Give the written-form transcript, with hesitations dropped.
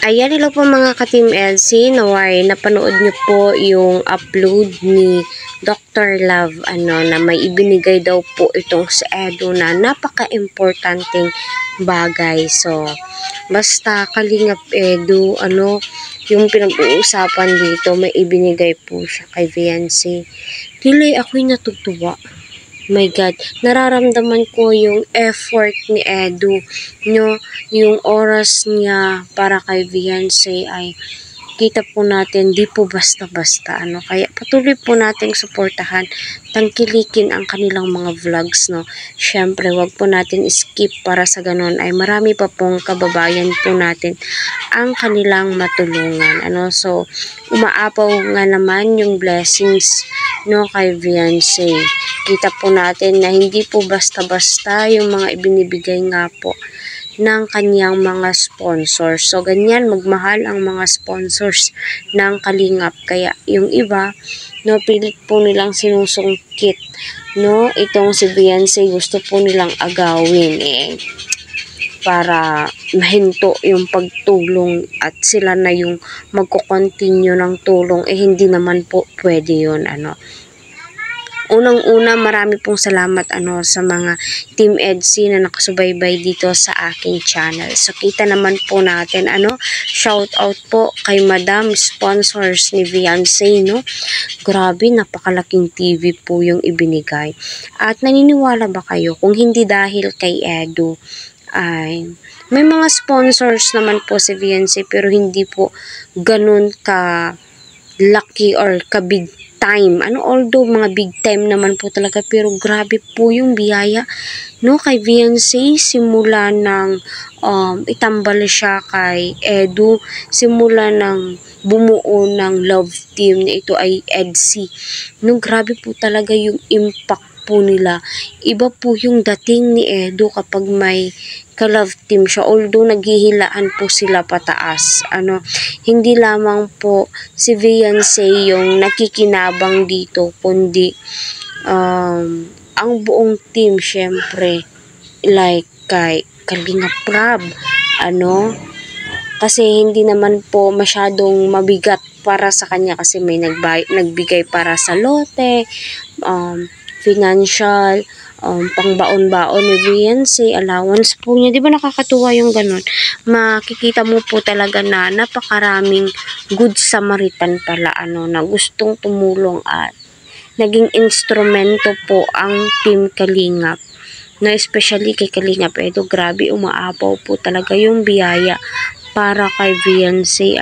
Ayan, hello po mga ka-Team Elsie. Naway, napanood niyo po yung upload ni Dr. Love na may ibinigay daw po itong sa Edu na napaka-importanting bagay. So, basta Kalingap Edu, yung pinag-uusapan dito, may ibinigay po siya kay Viancy. Dili ako'y natutuwa. My God, nararamdaman ko yung effort ni Edu, yung oras niya para kay Viancy ay kita po natin, di po basta-basta, kaya patuloy po nating suportahan, tangkilikin ang kanilang mga vlogs, syempre, wag po natin skip para sa ganun ay marami pa pong kababayan po natin ang kanilang matulungan, so, umaapaw nga naman yung blessings, kay Viancy. Kita po natin na hindi po basta-basta yung mga ibinibigay nga po ng kanyang mga sponsors. So, ganyan, magmahal ang mga sponsors ng Kalingap. Kaya, yung iba, pilit po nilang sinusungkit, itong si Viancy, gusto po nilang agawin, para mahinto yung pagtulong at sila na yung magko-continue ng tulong, hindi naman po pwede yun, Unang-una, marami pong salamat sa mga Team Elsie na nakasubaybay dito sa aking channel. So, kita naman po natin, shout out po kay Madam Sponsors ni Viancy, Grabe, napakalaking TV po yung ibinigay. At naniniwala ba kayo kung hindi dahil kay Edu, ay may mga sponsors naman po si Viancy pero hindi po ganun ka lucky or ka big time. Although mga big time naman po talaga, pero grabe po yung biyaya, kay Viancy, simula ng itambal siya kay Edu, simula ng bumuo ng love team na ito ay EDSI. Grabe po talaga yung impact po nila. Iba po yung dating ni Edu kapag may ka-love team siya, although naghihilaan po sila pataas. Hindi lamang po si Viancy yung nakikinabang dito, kundi ang buong team, syempre, like kay Kalingap Rab, kasi hindi naman po masyadong mabigat para sa kanya kasi may nagbigay para sa lote, financial, pangbaon-baon ni Viancy, allowance po niya. Di ba nakakatuwa yung ganun? Makikita mo po talaga na napakaraming good Samaritan pala, na gustong tumulong at naging instrumento po ang Team Kalingap. Na especially kay Kalingap Edu, grabe, umaapaw po talaga yung biyaya para kay Viancy,